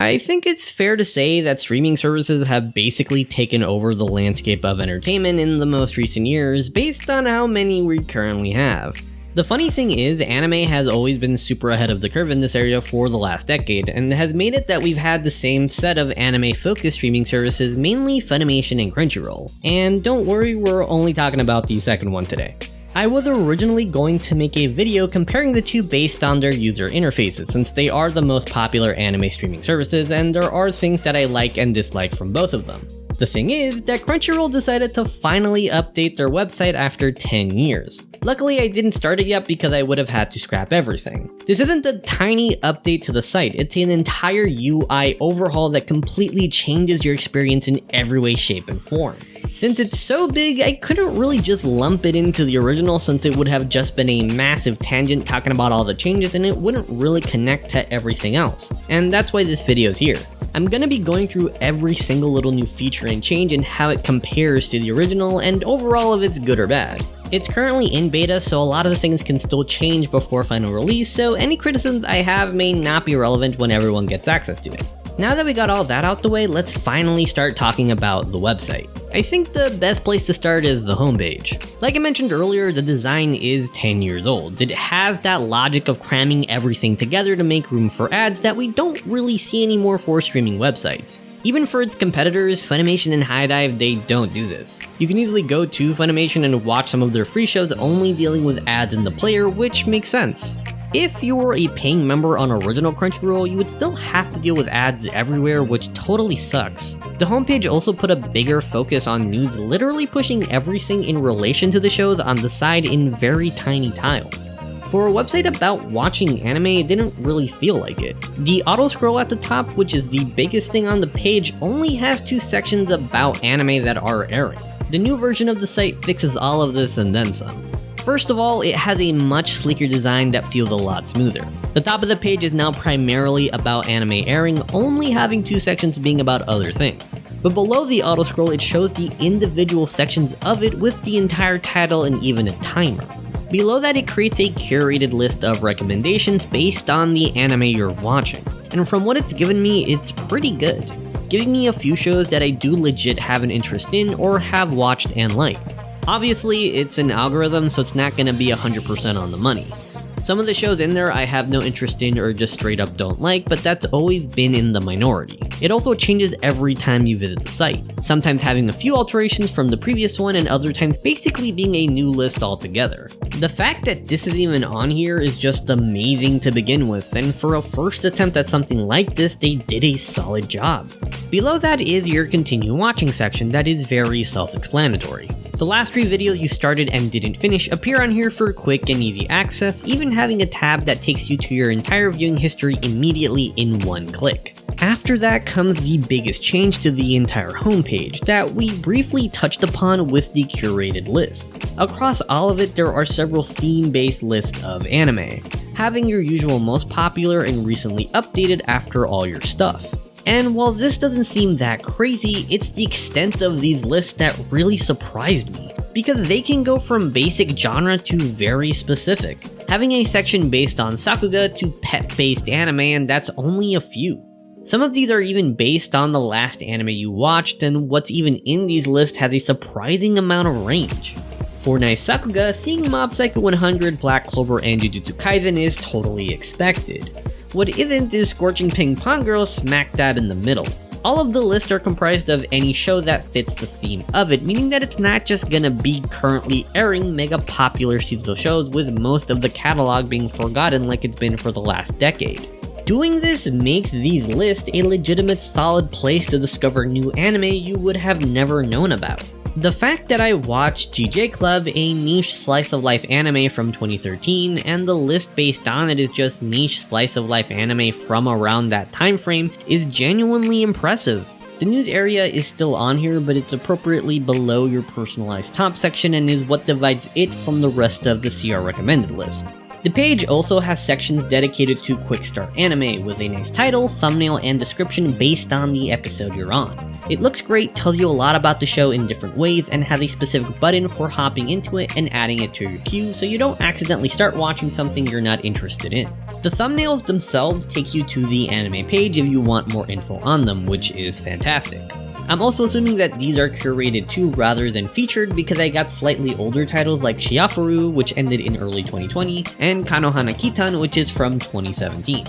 I think it's fair to say that streaming services have basically taken over the landscape of entertainment in the most recent years based on how many we currently have. The funny thing is, anime has always been super ahead of the curve in this area for the last decade, and has made it that we've had the same set of anime-focused streaming services, mainly Funimation and Crunchyroll. And don't worry, we're only talking about the second one today. I was originally going to make a video comparing the two based on their user interfaces, since they are the most popular anime streaming services, and there are things that I like and dislike from both of them. The thing is that Crunchyroll decided to finally update their website after 10 years. Luckily, I didn't start it yet because I would have had to scrap everything. This isn't a tiny update to the site, it's an entire UI overhaul that completely changes your experience in every way, shape, and form. Since it's so big, I couldn't really just lump it into the original, since it would have just been a massive tangent talking about all the changes and it wouldn't really connect to everything else. And that's why this video is here. I'm gonna be going through every single little new feature and change and how it compares to the original and overall if it's good or bad. It's currently in beta, so a lot of the things can still change before final release, so any criticisms I have may not be relevant when everyone gets access to it. Now that we got all that out the way, let's finally start talking about the website. I think the best place to start is the homepage. Like I mentioned earlier, the design is 10 years old. It has that logic of cramming everything together to make room for ads that we don't really see anymore for streaming websites. Even for its competitors, Funimation and HIDIVE, they don't do this. You can easily go to Funimation and watch some of their free shows only dealing with ads in the player, which makes sense. If you were a paying member on original Crunchyroll, you would still have to deal with ads everywhere, which totally sucks. The homepage also put a bigger focus on news, literally pushing everything in relation to the shows on the side in very tiny tiles. For a website about watching anime, it didn't really feel like it. The auto scroll at the top, which is the biggest thing on the page, only has 2 sections about anime that are airing. The new version of the site fixes all of this and then some. First of all, it has a much sleeker design that feels a lot smoother. The top of the page is now primarily about anime airing, only having 2 sections being about other things. But below the auto scroll, it shows the individual sections of it with the entire title and even a timer. Below that, it creates a curated list of recommendations based on the anime you're watching. And from what it's given me, it's pretty good, giving me a few shows that I do legit have an interest in or have watched and liked. Obviously, it's an algorithm, so it's not going to be 100% on the money. Some of the shows in there I have no interest in or just straight up don't like, but that's always been in the minority. It also changes every time you visit the site, sometimes having a few alterations from the previous one and other times basically being a new list altogether. The fact that this is even on here is just amazing to begin with, and for a first attempt at something like this, they did a solid job. Below that is your continue watching section that is very self-explanatory. The last 3 videos you started and didn't finish appear on here for quick and easy access, even having a tab that takes you to your entire viewing history immediately in one click. After that comes the biggest change to the entire homepage that we briefly touched upon with the curated list. Across all of it, there are several scene-based lists of anime, having your usual most popular and recently updated after all your stuff. And while this doesn't seem that crazy, it's the extent of these lists that really surprised me, because they can go from basic genre to very specific, having a section based on Sakuga to pet-based anime, and that's only a few. Some of these are even based on the last anime you watched, and what's even in these lists has a surprising amount of range. For Nice Sakuga, seeing Mob Psycho 100, Black Clover, and Jujutsu Kaisen is totally expected. What isn't is Scorching Ping Pong Girl smack dab in the middle. All of the lists are comprised of any show that fits the theme of it, meaning that it's not just gonna be currently airing mega popular seasonal shows, with most of the catalog being forgotten like it's been for the last decade. Doing this makes these lists a legitimate solid place to discover new anime you would have never known about. The fact that I watched GJ Club, a niche slice of life anime from 2013, and the list based on it is just niche slice of life anime from around that time frame is genuinely impressive. The news area is still on here, but it's appropriately below your personalized top section and is what divides it from the rest of the CR recommended list. The page also has sections dedicated to quick start anime with a nice title, thumbnail, and description based on the episode you're on. It looks great, tells you a lot about the show in different ways, and has a specific button for hopping into it and adding it to your queue so you don't accidentally start watching something you're not interested in. The thumbnails themselves take you to the anime page if you want more info on them, which is fantastic. I'm also assuming that these are curated too rather than featured because I got slightly older titles like Shiafaru, which ended in early 2020, and Kanohana Kitan, which is from 2017.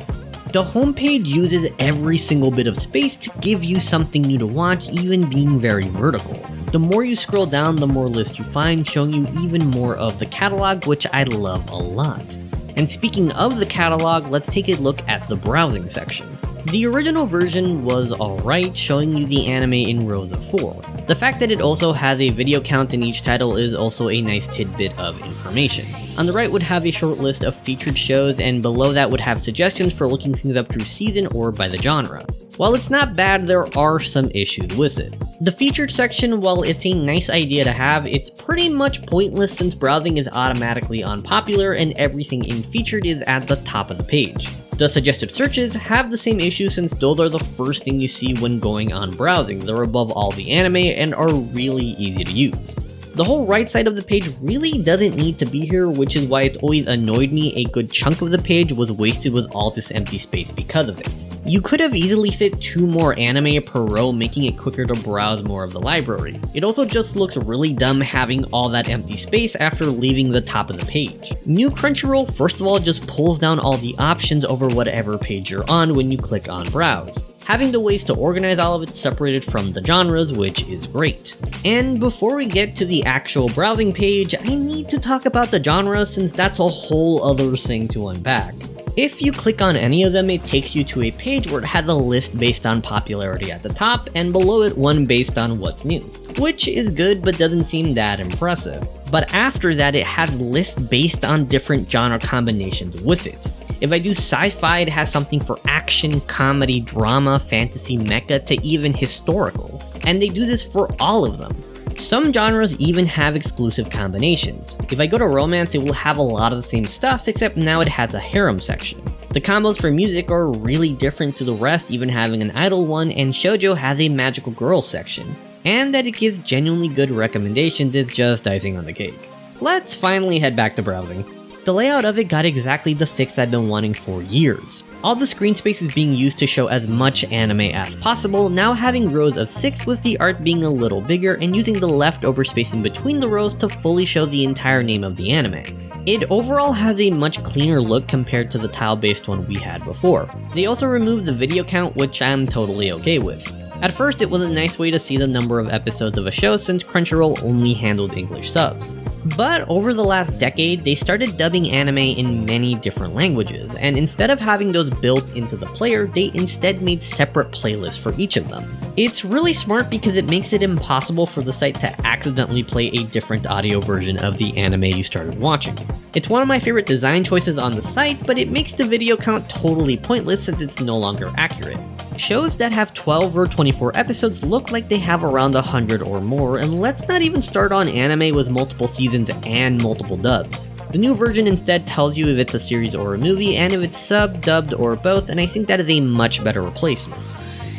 The homepage uses every single bit of space to give you something new to watch, even being very vertical. The more you scroll down, the more lists you find, showing you even more of the catalog, which I love a lot. And speaking of the catalog, let's take a look at the browsing section. The original version was alright, showing you the anime in rows of 4. The fact that it also has a video count in each title is also a nice tidbit of information. On the right would have a short list of featured shows, and below that would have suggestions for looking things up through season or by the genre. While it's not bad, there are some issues with it. The featured section, while it's a nice idea to have, it's pretty much pointless since browsing is automatically on popular and everything in featured is at the top of the page. The suggested searches have the same issue since those are the first thing you see when going on browsing. They're above all the anime and are really easy to use. The whole right side of the page really doesn't need to be here, which is why it's always annoyed me a good chunk of the page was wasted with all this empty space because of it. You could have easily fit 2 more anime per row, making it quicker to browse more of the library. It also just looks really dumb having all that empty space after leaving the top of the page. New Crunchyroll first of all just pulls down all the options over whatever page you're on when you click on browse, having the ways to organize all of it separated from the genres, which is great. And before we get to the actual browsing page, I need to talk about the genres since that's a whole other thing to unpack. If you click on any of them, it takes you to a page where it has a list based on popularity at the top, and below it one based on what's new, which is good but doesn't seem that impressive. But after that, it has lists based on different genre combinations with it. If I do sci-fi, it has something for action, comedy, drama, fantasy, mecha, to even historical. And they do this for all of them. Some genres even have exclusive combinations. If I go to romance, it will have a lot of the same stuff, except now it has a harem section. The combos for music are really different to the rest, even having an idol one, and shoujo has a magical girl section. And that it gives genuinely good recommendations is just icing on the cake. Let's finally head back to browsing. The layout of it got exactly the fix I've been wanting for years. All the screen space is being used to show as much anime as possible, now having rows of 6 with the art being a little bigger and using the leftover space in between the rows to fully show the entire name of the anime. It overall has a much cleaner look compared to the tile-based one we had before. They also removed the video count, which I'm totally okay with. At first, it was a nice way to see the number of episodes of a show since Crunchyroll only handled English subs. But over the last decade, they started dubbing anime in many different languages, and instead of having those built into the player, they instead made separate playlists for each of them. It's really smart because it makes it impossible for the site to accidentally play a different audio version of the anime you started watching. It's one of my favorite design choices on the site, but it makes the video count totally pointless since it's no longer accurate. Shows that have 12 or 24 episodes look like they have around 100 or more, and let's not even start on anime with multiple seasons and multiple dubs. The new version instead tells you if it's a series or a movie, and if it's sub, dubbed, or both, and I think that is a much better replacement.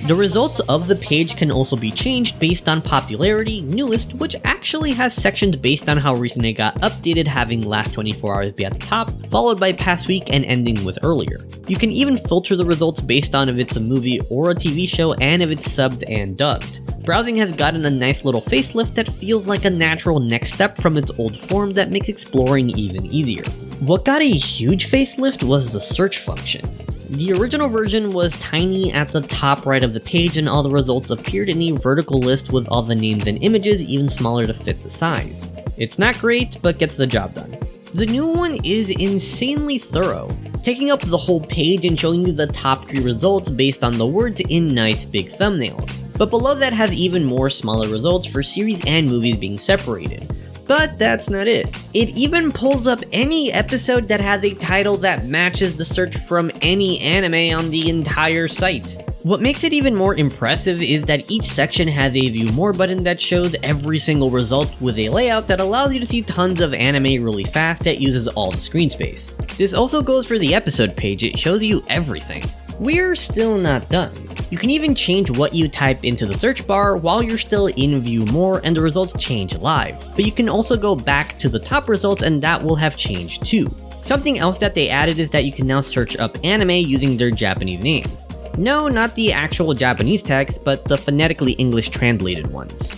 The results of the page can also be changed based on popularity, newest, which actually has sections based on how recent it got updated, having last 24 hours be at the top, followed by past week and ending with earlier. You can even filter the results based on if it's a movie or a TV show and if it's subbed and dubbed. Browsing has gotten a nice little facelift that feels like a natural next step from its old form that makes exploring even easier. What got a huge facelift was the search function. The original version was tiny at the top right of the page, and all the results appeared in a vertical list with all the names and images even smaller to fit the size. It's not great, but gets the job done. The new one is insanely thorough, taking up the whole page and showing you the top 3 results based on the words in nice big thumbnails. But below that has even more smaller results for series and movies being separated. But that's not it. It even pulls up any episode that has a title that matches the search from any anime on the entire site. What makes it even more impressive is that each section has a view more button that shows every single result with a layout that allows you to see tons of anime really fast that uses all the screen space. This also goes for the episode page, it shows you everything. We're still not done. You can even change what you type into the search bar while you're still in View More and the results change live, but you can also go back to the top results and that will have changed too. Something else that they added is that you can now search up anime using their Japanese names. No, not the actual Japanese text, but the phonetically English translated ones.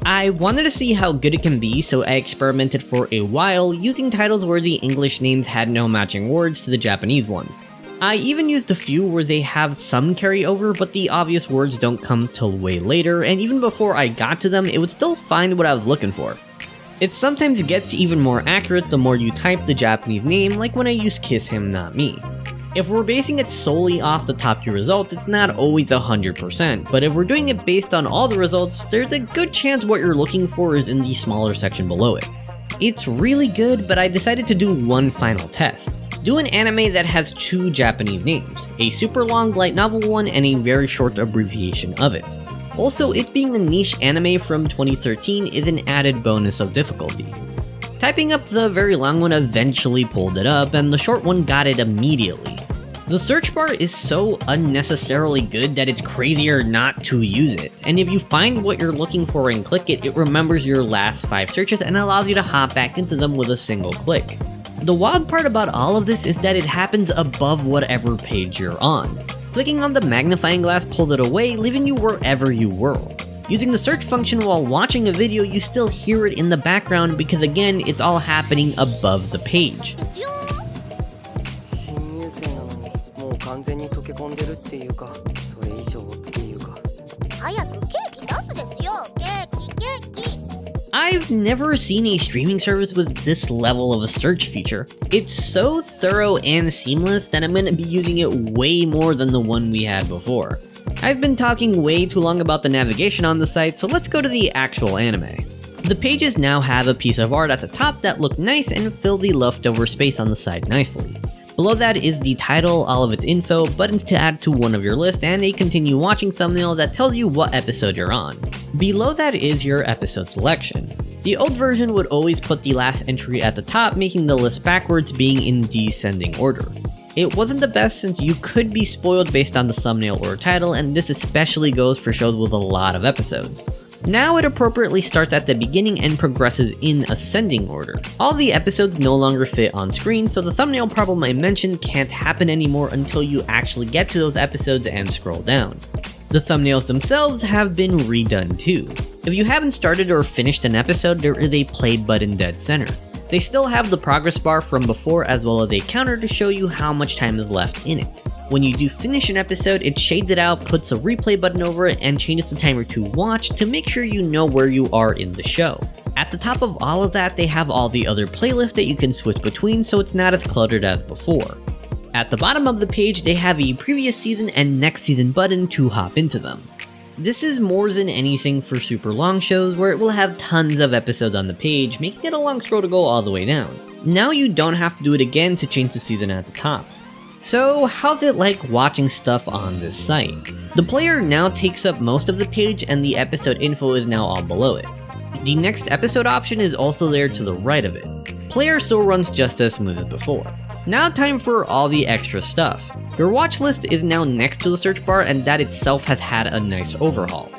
I wanted to see how good it can be, so I experimented for a while using titles where the English names had no matching words to the Japanese ones. I even used a few where they have some carryover, but the obvious words don't come till way later, and even before I got to them, it would still find what I was looking for. It sometimes gets even more accurate the more you type the Japanese name, like when I used Kiss Him Not Me. If we're basing it solely off the top 2 results, it's not always 100%, but if we're doing it based on all the results, there's a good chance what you're looking for is in the smaller section below it. It's really good, but I decided to do one final test. Do an anime that has 2 Japanese names, a super long light novel one and a very short abbreviation of it. Also, it being a niche anime from 2013 is an added bonus of difficulty. Typing up the very long one eventually pulled it up, and the short one got it immediately. The search bar is so unnecessarily good that it's crazier not to use it, and if you find what you're looking for and click it, it remembers your last 5 searches and allows you to hop back into them with a single click. The wild part about all of this is that it happens above whatever page you're on. Clicking on the magnifying glass pulled it away, leaving you wherever you were. Using the search function while watching a video, you still hear it in the background because again, it's all happening above the page. I've never seen a streaming service with this level of a search feature. It's so thorough and seamless that I'm gonna be using it way more than the one we had before. I've been talking way too long about the navigation on the site, so let's go to the actual anime. The pages now have a piece of art at the top that look nice and fill the leftover space on the side nicely. Below that is the title, all of its info, buttons to add to one of your list, and a continue watching thumbnail that tells you what episode you're on. Below that is your episode selection. The old version would always put the last entry at the top, making the list backwards, being in descending order. It wasn't the best since you could be spoiled based on the thumbnail or title, and this especially goes for shows with a lot of episodes. Now it appropriately starts at the beginning and progresses in ascending order. All the episodes no longer fit on screen, so the thumbnail problem I mentioned can't happen anymore until you actually get to those episodes and scroll down. The thumbnails themselves have been redone too. If you haven't started or finished an episode, there is a play button dead center. They still have the progress bar from before as well as a counter to show you how much time is left in it. When you do finish an episode, it shades it out, puts a replay button over it, and changes the timer to watch to make sure you know where you are in the show. At the top of all of that, they have all the other playlists that you can switch between, so it's not as cluttered as before. At the bottom of the page, they have a previous season and next season button to hop into them. This is more than anything for super long shows where it will have tons of episodes on the page, making it a long scroll to go all the way down. Now you don't have to do it again to change the season at the top. So how's it like watching stuff on this site? The player now takes up most of the page and the episode info is now all below it. The next episode option is also there to the right of it. Player still runs just as smooth as before. Now time for all the extra stuff. Your watch list is now next to the search bar and that itself has had a nice overhaul.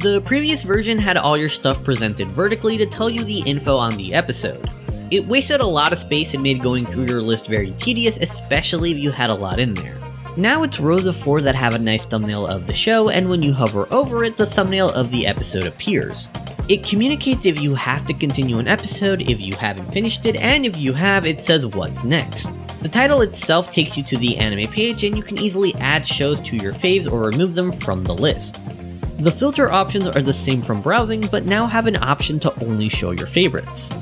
The previous version had all your stuff presented vertically to tell you the info on the episode. It wasted a lot of space and made going through your list very tedious, especially if you had a lot in there. Now it's rows of 4 that have a nice thumbnail of the show, and when you hover over it, the thumbnail of the episode appears. It communicates if you have to continue an episode, if you haven't finished it, and if you have, it says what's next. The title itself takes you to the anime page, and you can easily add shows to your faves or remove them from the list. The filter options are the same from browsing, but now have an option to only show your favorites.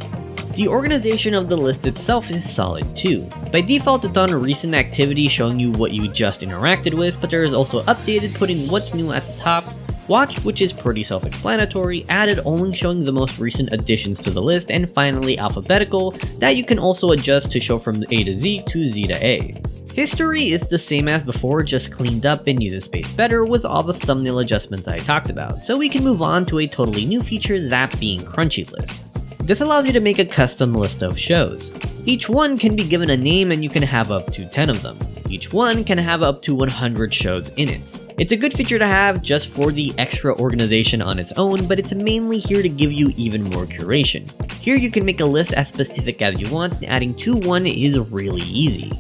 The organization of the list itself is solid too. By default, it's on recent activity showing you what you just interacted with, but there is also updated putting what's new at the top, watch, which is pretty self-explanatory, added only showing the most recent additions to the list, and finally alphabetical, that you can also adjust to show from A to Z to Z to A. History is the same as before, just cleaned up and uses space better with all the thumbnail adjustments I talked about, so we can move on to a totally new feature, that being Crunchy List. This allows you to make a custom list of shows. Each one can be given a name and you can have up to 10 of them. Each one can have up to 100 shows in it. It's a good feature to have just for the extra organization on its own, but it's mainly here to give you even more curation. Here you can make a list as specific as you want, and adding to one is really easy.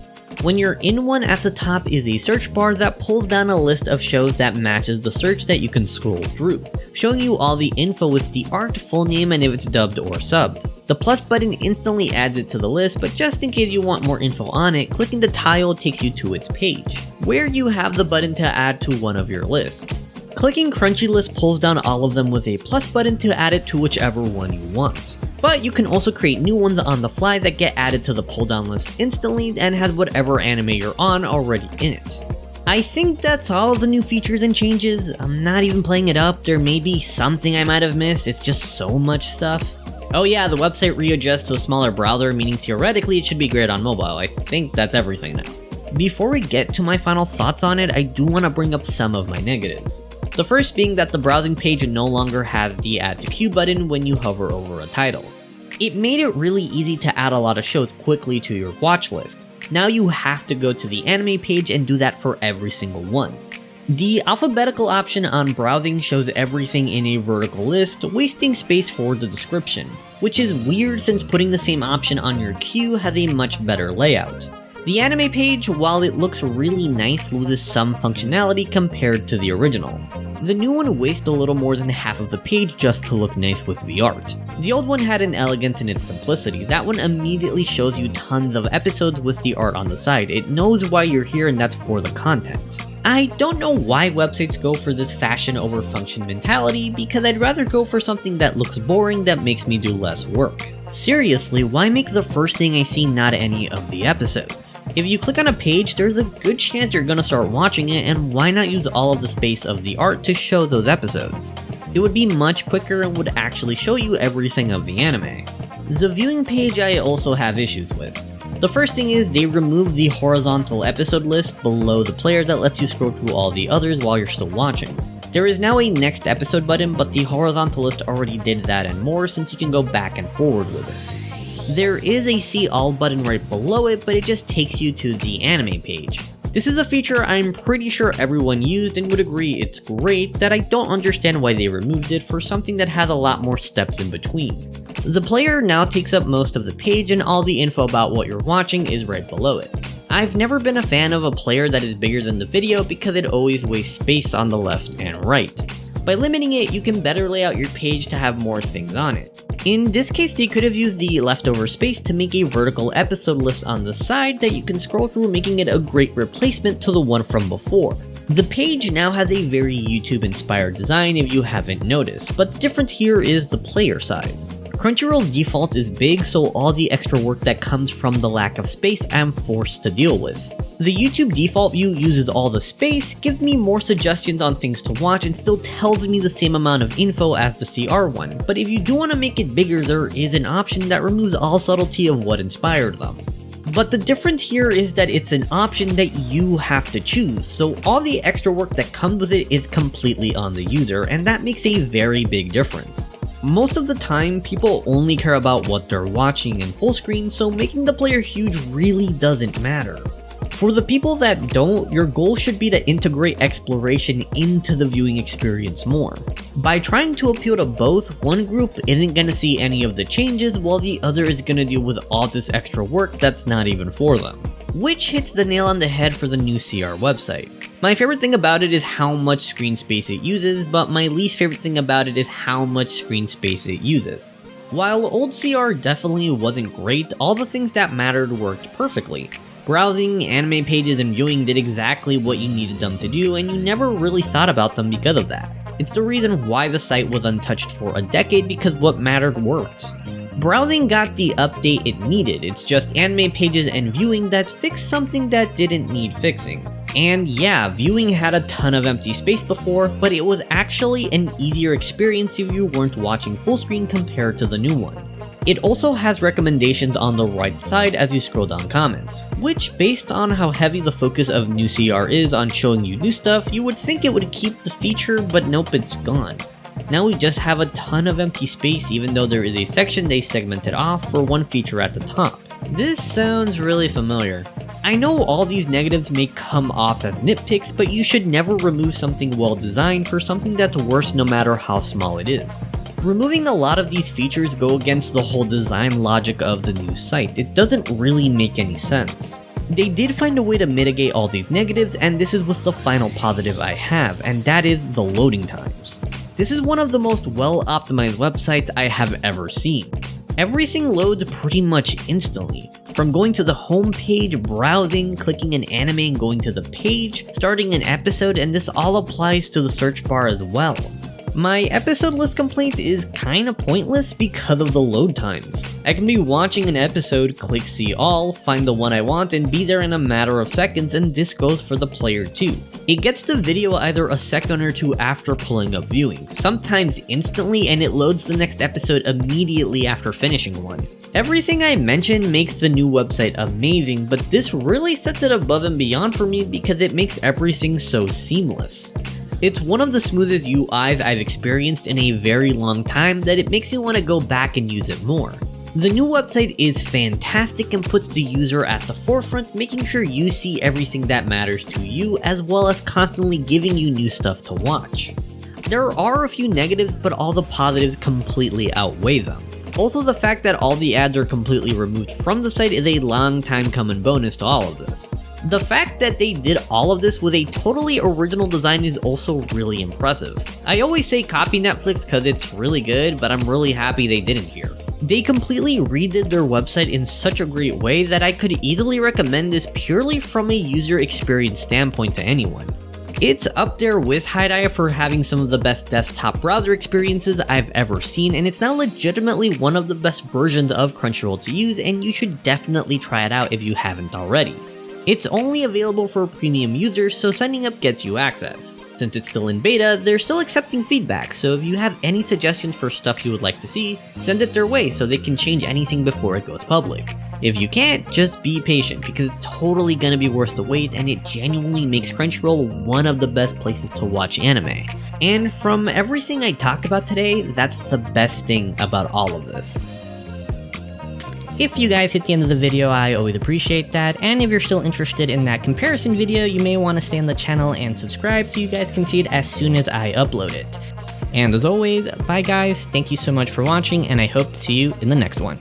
When you're in one, at the top is a search bar that pulls down a list of shows that matches the search that you can scroll through, showing you all the info with the art, full name, and if it's dubbed or subbed. The plus button instantly adds it to the list, but just in case you want more info on it, clicking the tile takes you to its page, where you have the button to add to one of your lists. Clicking Crunchy List pulls down all of them with a plus button to add it to whichever one you want. But you can also create new ones on the fly that get added to the pull down list instantly and has whatever anime you're on already in it. I think that's all of the new features and changes. I'm not even playing it up, there may be something I might have missed, it's just so much stuff. Oh yeah, the website readjusts to a smaller browser, meaning theoretically it should be great on mobile. I think that's everything now. Before we get to my final thoughts on it, I do want to bring up some of my negatives. The first being that the browsing page no longer has the add to queue button when you hover over a title. It made it really easy to add a lot of shows quickly to your watch list. Now you have to go to the anime page and do that for every single one. The alphabetical option on browsing shows everything in a vertical list, wasting space for the description, which is weird since putting the same option on your queue has a much better layout. The anime page, while it looks really nice, loses some functionality compared to the original. The new one wastes a little more than half of the page just to look nice with the art. The old one had an elegance in its simplicity. That one immediately shows you tons of episodes with the art on the side. It knows why you're here and that's for the content. I don't know why websites go for this fashion over function mentality, because I'd rather go for something that looks boring that makes me do less work. Seriously, why make the first thing I see not any of the episodes? If you click on a page, there's a good chance you're gonna start watching it, and why not use all of the space of the art to show those episodes? It would be much quicker and would actually show you everything of the anime. The viewing page I also have issues with. The first thing is they removed the horizontal episode list below the player that lets you scroll through all the others while you're still watching. There is now a next episode button, but the horizontal list already did that and more since you can go back and forward with it. There is a see all button right below it, but it just takes you to the anime page. This is a feature I'm pretty sure everyone used and would agree it's great, that I don't understand why they removed it for something that has a lot more steps in between. The player now takes up most of the page and all the info about what you're watching is right below it. I've never been a fan of a player that is bigger than the video because it always wastes space on the left and right. By limiting it, you can better lay out your page to have more things on it. In this case, they could have used the leftover space to make a vertical episode list on the side that you can scroll through, making it a great replacement to the one from before. The page now has a very YouTube-inspired design if you haven't noticed, but the difference here is the player size. Crunchyroll default is big, so all the extra work that comes from the lack of space I'm forced to deal with. The YouTube default view uses all the space, gives me more suggestions on things to watch, and still tells me the same amount of info as the CR one, but if you do want to make it bigger, there is an option that removes all subtlety of what inspired them. But the difference here is that it's an option that you have to choose, so all the extra work that comes with it is completely on the user, and that makes a very big difference. Most of the time, people only care about what they're watching in full screen, so making the player huge really doesn't matter. For the people that don't, your goal should be to integrate exploration into the viewing experience more. By trying to appeal to both, one group isn't going to see any of the changes while the other is going to deal with all this extra work that's not even for them. Which hits the nail on the head for the new CR website. My favorite thing about it is how much screen space it uses, but my least favorite thing about it is how much screen space it uses. While old CR definitely wasn't great, all the things that mattered worked perfectly. Browsing, anime pages, and viewing did exactly what you needed them to do, and you never really thought about them because of that. It's the reason why the site was untouched for a decade, because what mattered worked. Browsing got the update it needed, it's just anime pages and viewing that fixed something that didn't need fixing. And yeah, viewing had a ton of empty space before, but it was actually an easier experience if you weren't watching full screen compared to the new one. It also has recommendations on the right side as you scroll down comments, which based on how heavy the focus of new CR is on showing you new stuff, you would think it would keep the feature, but nope, it's gone. Now we just have a ton of empty space even though there is a section they segmented off for one feature at the top. This sounds really familiar. I know all these negatives may come off as nitpicks, but you should never remove something well designed for something that's worse no matter how small it is. Removing a lot of these features go against the whole design logic of the new site. It doesn't really make any sense. They did find a way to mitigate all these negatives, and this is what's the final positive I have, and that is the loading times. This is one of the most well-optimized websites I have ever seen. Everything loads pretty much instantly. From going to the home page, browsing, clicking an anime and going to the page, starting an episode, and this all applies to the search bar as well. My episode list complaint is kinda pointless because of the load times. I can be watching an episode, click see all, find the one I want, and be there in a matter of seconds, and this goes for the player too. It gets the video either a second or two after pulling up viewing, sometimes instantly, and it loads the next episode immediately after finishing one. Everything I mentioned makes the new website amazing, but this really sets it above and beyond for me because it makes everything so seamless. It's one of the smoothest UIs I've experienced in a very long time that it makes me want to go back and use it more. The new website is fantastic and puts the user at the forefront, making sure you see everything that matters to you, as well as constantly giving you new stuff to watch. There are a few negatives, but all the positives completely outweigh them. Also, the fact that all the ads are completely removed from the site is a long time coming bonus to all of this. The fact that they did all of this with a totally original design is also really impressive. I always say copy Netflix because it's really good, but I'm really happy they didn't here. They completely redid their website in such a great way that I could easily recommend this purely from a user experience standpoint to anyone. It's up there with HiDive for having some of the best desktop browser experiences I've ever seen, and it's now legitimately one of the best versions of Crunchyroll to use, and you should definitely try it out if you haven't already. It's only available for premium users, so signing up gets you access. Since it's still in beta, they're still accepting feedback, so if you have any suggestions for stuff you would like to see, send it their way so they can change anything before it goes public. If you can't, just be patient, because it's totally gonna be worth the wait, and it genuinely makes Crunchyroll one of the best places to watch anime. And from everything I talked about today, that's the best thing about all of this. If you guys hit the end of the video, I always appreciate that, and if you're still interested in that comparison video, you may want to stay on the channel and subscribe so you guys can see it as soon as I upload it. And as always, bye guys, thank you so much for watching, and I hope to see you in the next one.